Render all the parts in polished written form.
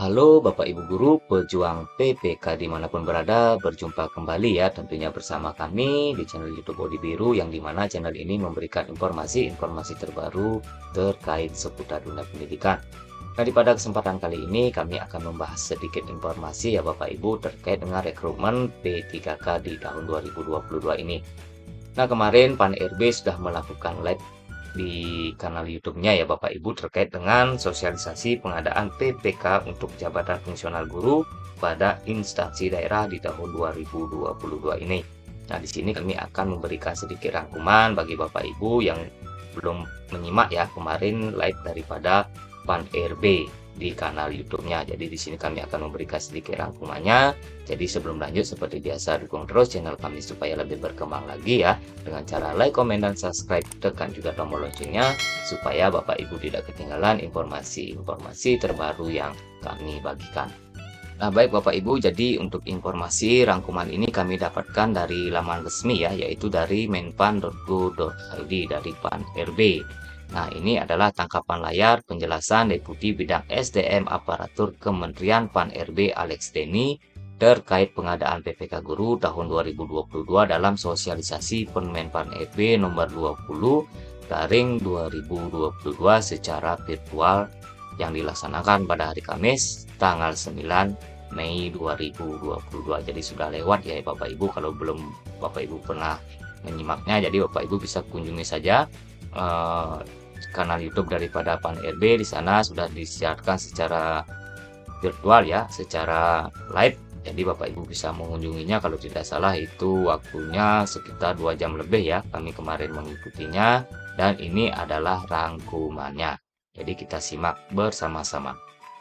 Halo Bapak Ibu Guru, pejuang PPK dimanapun berada, berjumpa kembali ya tentunya bersama kami di channel YouTube Odi Biru yang dimana channel ini memberikan informasi-informasi terbaru terkait seputar dunia pendidikan. Nah, pada kesempatan kali ini kami akan membahas sedikit informasi ya Bapak Ibu terkait dengan rekrutmen P3K di tahun 2022 ini. Nah, kemarin Pan RB sudah melakukan live di kanal YouTube-nya ya Bapak Ibu terkait dengan sosialisasi pengadaan PPK untuk jabatan fungsional guru pada instansi daerah di tahun 2022 ini. Nah, di sini kami akan memberikan sedikit rangkuman bagi Bapak Ibu yang belum menyimak ya kemarin live daripada Pan RB di kanal YouTube-nya. Jadi di sini kami akan memberikan sedikit rangkumannya. Jadi sebelum lanjut seperti biasa dukung terus channel kami supaya lebih berkembang lagi ya dengan cara like, komen, dan subscribe. Tekan juga tombol loncengnya supaya Bapak Ibu tidak ketinggalan informasi-informasi terbaru yang kami bagikan. Nah, baik Bapak Ibu, jadi untuk informasi rangkuman ini kami dapatkan dari laman resmi ya, yaitu dari menpan.go.id dari Pan RB. Nah, ini adalah tangkapan layar penjelasan Deputi Bidang SDM Aparatur Kementerian Pan RB Alex Denny terkait pengadaan PPK Guru tahun 2022 dalam sosialisasi Permenpan RB nomor 20/2022 secara virtual yang dilaksanakan pada hari Kamis tanggal 9 Mei 2022. Jadi sudah lewat ya Bapak Ibu, kalau belum Bapak Ibu pernah menyimaknya, jadi Bapak Ibu bisa kunjungi saja kanal YouTube daripada Pan RB. Di sana sudah disiarkan secara virtual ya, secara live. Jadi Bapak Ibu bisa mengunjunginya, kalau tidak salah itu waktunya sekitar 2 jam lebih ya kami kemarin mengikutinya, dan ini adalah rangkumannya. Jadi kita simak bersama-sama.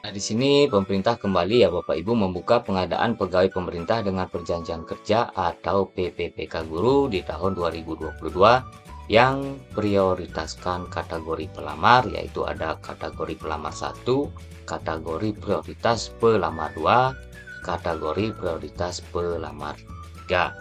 Nah, di sini pemerintah kembali ya Bapak Ibu membuka pengadaan pegawai pemerintah dengan perjanjian kerja atau PPPK Guru di tahun 2022 yang prioritaskan kategori pelamar, yaitu ada kategori pelamar 1, kategori prioritas pelamar 2, kategori prioritas pelamar 3.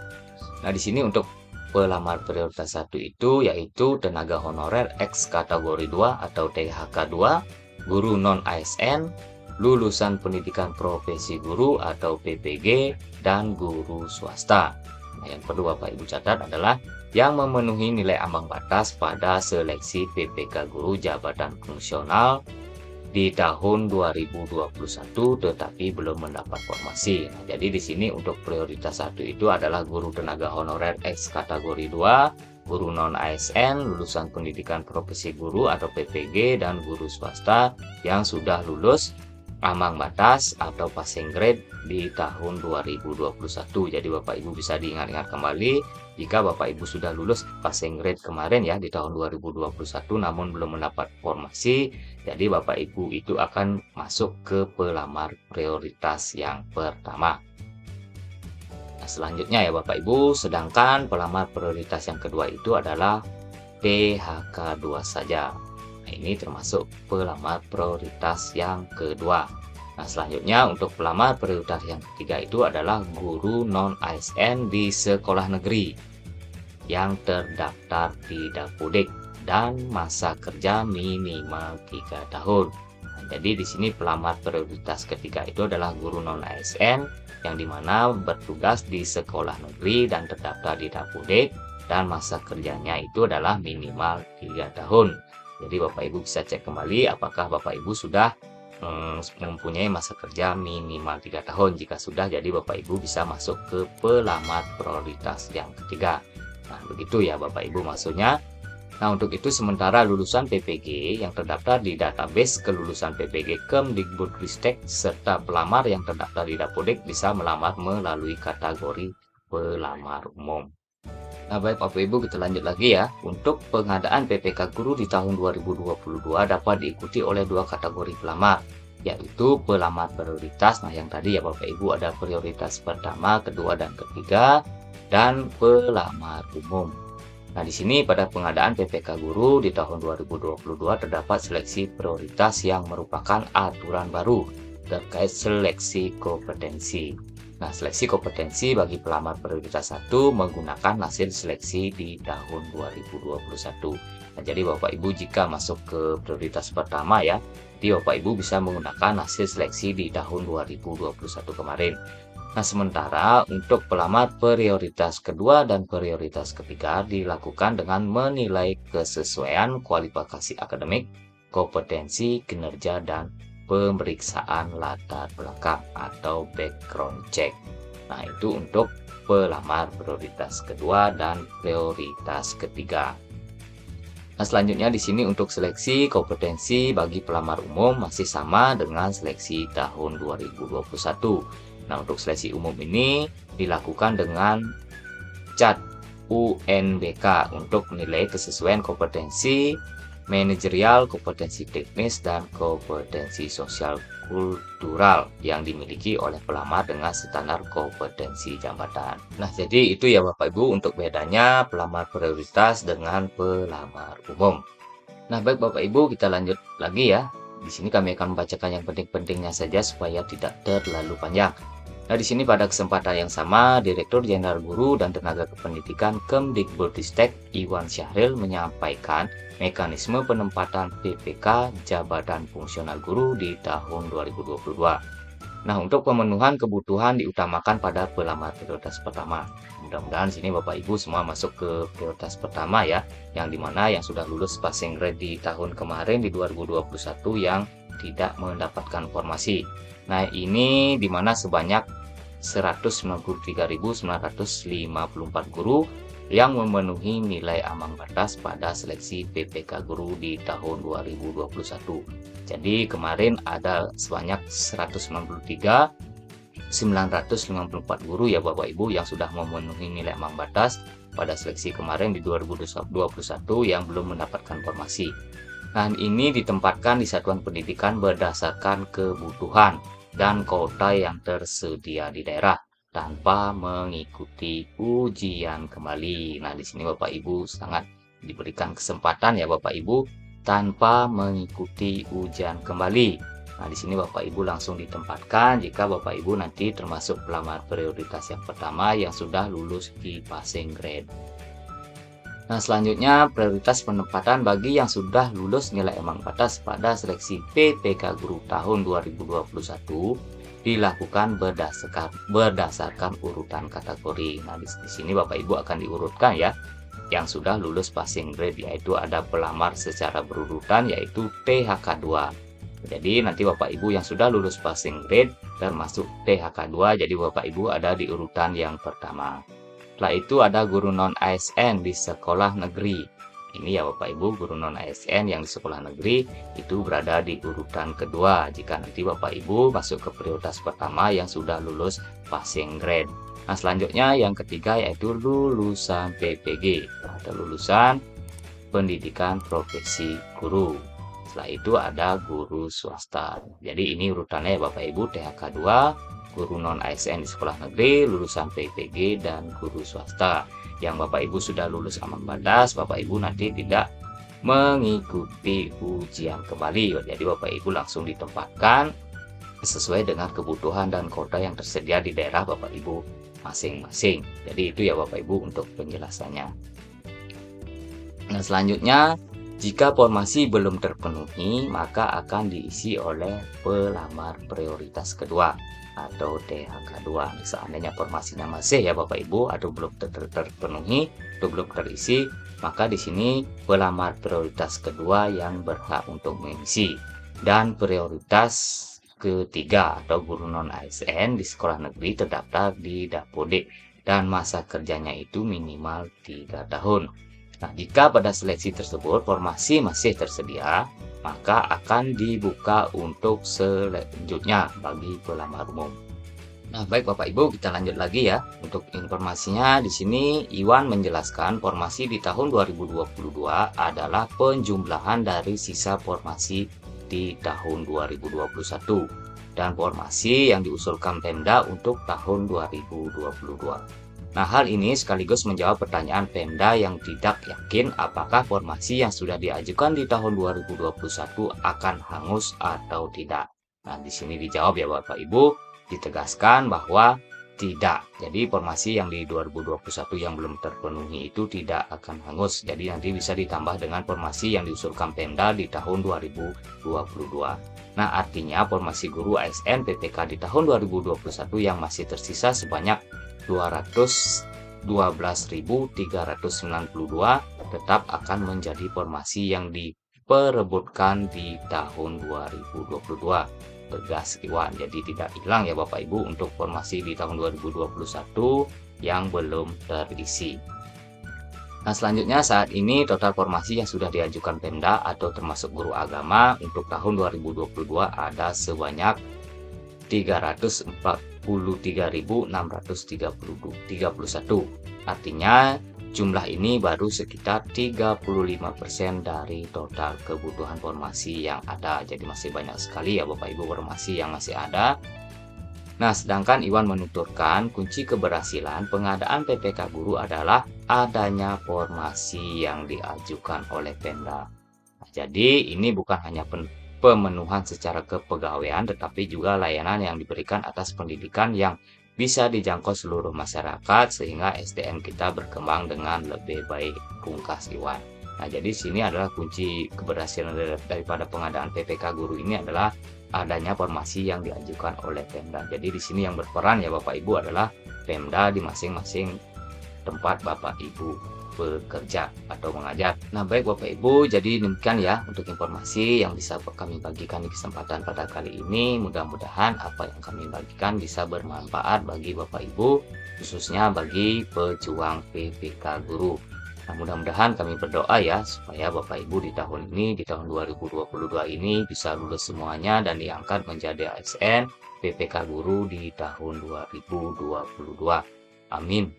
Nah, di sini untuk pelamar prioritas 1 itu yaitu tenaga honorer X kategori 2 atau THK 2, guru non ASN, lulusan pendidikan profesi guru atau PPG, dan guru swasta. Nah, yang perlu Bapak Ibu catat adalah yang memenuhi nilai ambang batas pada seleksi PPK Guru jabatan fungsional di tahun 2021 tetapi belum mendapat formasi. Nah, jadi di sini untuk prioritas 1 itu adalah guru tenaga honorer X kategori 2, guru non ASN, lulusan pendidikan profesi guru atau PPG, dan guru swasta yang sudah lulus ambang batas atau passing grade di tahun 2021. Jadi Bapak Ibu bisa diingat-ingat kembali, jika Bapak Ibu sudah lulus passing grade kemarin ya di tahun 2021 namun belum mendapat formasi, jadi Bapak Ibu itu akan masuk ke pelamar prioritas yang pertama. Nah, selanjutnya ya Bapak Ibu, sedangkan pelamar prioritas yang kedua itu adalah THK 2 saja. Nah, ini termasuk pelamar prioritas yang kedua. Nah, selanjutnya untuk pelamar prioritas yang ketiga itu adalah guru non ASN di sekolah negeri yang terdaftar di Dapodik dan masa kerja minimal 3 tahun. Nah, jadi di sini pelamar prioritas ketiga itu adalah guru non ASN yang dimana bertugas di sekolah negeri dan terdaftar di Dapodik dan masa kerjanya itu adalah minimal 3 tahun. Jadi Bapak Ibu bisa cek kembali apakah Bapak Ibu sudah mempunyai masa kerja minimal 3 tahun. Jika sudah, jadi Bapak Ibu bisa masuk ke pelamar prioritas yang ketiga. Nah, begitu ya Bapak Ibu maksudnya. Nah, untuk itu sementara lulusan PPG yang terdaftar di database kelulusan PPG Kemdikbudristek serta pelamar yang terdaftar di Dapodik bisa melamar melalui kategori pelamar umum. Nah, baik Bapak Ibu, kita lanjut lagi ya. Untuk pengadaan PPK Guru di tahun 2022 dapat diikuti oleh 2 kategori pelamar, yaitu pelamar prioritas. Nah, yang tadi ya Bapak Ibu ada prioritas pertama, kedua, dan ketiga, dan pelamar umum. Nah, di sini pada pengadaan PPK Guru di tahun 2022 terdapat seleksi prioritas yang merupakan aturan baru terkait seleksi kompetensi. Nah, seleksi kompetensi bagi pelamar prioritas 1 menggunakan hasil seleksi di tahun 2021. Nah, jadi Bapak Ibu jika masuk ke prioritas pertama ya, jadi Bapak Ibu bisa menggunakan hasil seleksi di tahun 2021 kemarin. Nah, sementara untuk pelamar prioritas kedua dan prioritas ketiga dilakukan dengan menilai kesesuaian kualifikasi akademik, kompetensi, kinerja, dan pemeriksaan latar belakang atau background check. Nah, itu untuk pelamar prioritas kedua dan prioritas ketiga. Nah, selanjutnya di sini untuk seleksi kompetensi bagi pelamar umum masih sama dengan seleksi tahun 2021. Nah, untuk seleksi umum ini dilakukan dengan CAT UNBK untuk menilai kesesuaian kompetensi manajerial, kompetensi teknis, dan kompetensi sosial kultural yang dimiliki oleh pelamar dengan standar kompetensi jabatan. Nah, jadi itu ya Bapak Ibu untuk bedanya pelamar prioritas dengan pelamar umum. Nah, baik Bapak Ibu, kita lanjut lagi ya. Di sini kami akan membacakan yang penting-pentingnya saja supaya tidak terlalu panjang. Nah, di sini pada kesempatan yang sama, Direktur Jenderal Guru dan Tenaga Kependidikan Kemdikbudristek Iwan Syahril menyampaikan mekanisme penempatan PPK jabatan fungsional guru di tahun 2022. Nah, untuk pemenuhan kebutuhan diutamakan pada pelamar prioritas pertama. Mudah-mudahan sini Bapak Ibu semua masuk ke prioritas pertama ya, yang dimana yang sudah lulus passing grade di tahun kemarin di 2021 yang tidak mendapatkan formasi. Nah, ini dimana sebanyak 193.954 guru yang memenuhi nilai ambang batas pada seleksi PPK guru di tahun 2021. Jadi kemarin ada sebanyak 193.954 guru ya Bapak Ibu yang sudah memenuhi nilai ambang batas pada seleksi kemarin di 2021 yang belum mendapatkan formasi. Nah, ini ditempatkan di satuan pendidikan berdasarkan kebutuhan dan kota yang tersedia di daerah tanpa mengikuti ujian kembali. Nah, di sini Bapak Ibu sangat diberikan kesempatan ya Bapak Ibu tanpa mengikuti ujian kembali. Nah, di sini Bapak Ibu langsung ditempatkan jika Bapak Ibu nanti termasuk pelamar prioritas yang pertama yang sudah lulus di passing grade. Nah, selanjutnya prioritas penempatan bagi yang sudah lulus nilai ambang batas pada seleksi PPK Guru tahun 2021 dilakukan berdasarkan urutan kategori. Nah, di sini Bapak Ibu akan diurutkan ya. Yang sudah lulus passing grade yaitu ada pelamar secara berurutan yaitu THK 2. Jadi nanti Bapak Ibu yang sudah lulus passing grade dan masuk THK 2, jadi Bapak Ibu ada di urutan yang pertama. Setelah itu ada guru non-ASN di sekolah negeri. Ini ya Bapak Ibu, guru non-ASN yang di sekolah negeri itu berada di urutan kedua jika nanti Bapak Ibu masuk ke prioritas pertama yang sudah lulus passing grade. Nah, selanjutnya yang ketiga yaitu lulusan PPG atau lulusan pendidikan profesi guru. Setelah itu ada guru swasta. Jadi ini urutannya ya Bapak Ibu, THK 2, guru non-ASN di sekolah negeri, lulusan PPG, dan guru swasta. Yang Bapak Ibu sudah lulus ambang batas, Bapak Ibu nanti tidak mengikuti ujian kembali. Jadi Bapak Ibu langsung ditempatkan sesuai dengan kebutuhan dan kota yang tersedia di daerah Bapak Ibu masing-masing. Jadi itu ya Bapak Ibu untuk penjelasannya. Nah, selanjutnya jika formasi belum terpenuhi maka akan diisi oleh pelamar prioritas kedua atau THK 2. Seandainya formasinya masih ya Bapak Ibu atau belum terpenuhi atau belum terisi, maka di sini pelamar prioritas kedua yang berhak untuk mengisi. Dan prioritas ketiga atau guru non-ASN di sekolah negeri terdaftar di Dapodik dan masa kerjanya itu minimal 3 tahun. Nah, jika pada seleksi tersebut formasi masih tersedia, maka akan dibuka untuk selanjutnya bagi pelamar umum. Nah, baik Bapak Ibu, kita lanjut lagi ya. Untuk informasinya di sini Iwan menjelaskan formasi di tahun 2022 adalah penjumlahan dari sisa formasi di tahun 2021 dan formasi yang diusulkan Pemda untuk tahun 2022. Nah, hal ini sekaligus menjawab pertanyaan Pemda yang tidak yakin apakah formasi yang sudah diajukan di tahun 2021 akan hangus atau tidak. Nah, di sini dijawab ya Bapak Ibu, ditegaskan bahwa Tidak. Jadi formasi yang di 2021 yang belum terpenuhi itu tidak akan hangus. Jadi nanti bisa ditambah dengan formasi yang diusulkan Pemda di tahun 2022. Nah, artinya formasi guru ASN PPK di tahun 2021 yang masih tersisa sebanyak 212.392 tetap akan menjadi formasi yang diperebutkan di tahun 2022. Tegas Iwan, jadi tidak hilang ya Bapak Ibu untuk formasi di tahun 2021 yang belum terisi. Nah, selanjutnya saat ini total formasi yang sudah diajukan Pemda atau termasuk guru agama untuk tahun 2022 ada sebanyak 343.631. Artinya jumlah ini baru sekitar 35% dari total kebutuhan formasi yang ada. Jadi masih banyak sekali ya Bapak Ibu formasi yang masih ada. Nah, sedangkan Iwan menuturkan kunci keberhasilan pengadaan PPK guru adalah adanya formasi yang diajukan oleh Pemda. Nah, jadi ini bukan hanya pemenuhan secara kepegawaian, tetapi juga layanan yang diberikan atas pendidikan yang bisa dijangkau seluruh masyarakat sehingga SDM kita berkembang dengan lebih baik, pungkas Iwan. Nah, jadi sini adalah kunci keberhasilan daripada pengadaan PPK guru ini adalah adanya formasi yang diajukan oleh Pemda. Jadi di sini yang berperan ya Bapak Ibu adalah Pemda di masing-masing tempat Bapak Ibu bekerja atau mengajar. Nah, baik Bapak Ibu, jadi demikian ya untuk informasi yang bisa kami bagikan di kesempatan pada kali ini. Mudah-mudahan apa yang kami bagikan bisa bermanfaat bagi Bapak Ibu, khususnya bagi pejuang PPK guru. Nah, mudah-mudahan kami berdoa ya supaya Bapak Ibu di tahun ini, di tahun 2022 ini bisa lulus semuanya dan diangkat menjadi ASN PPK guru di tahun 2022. Amin.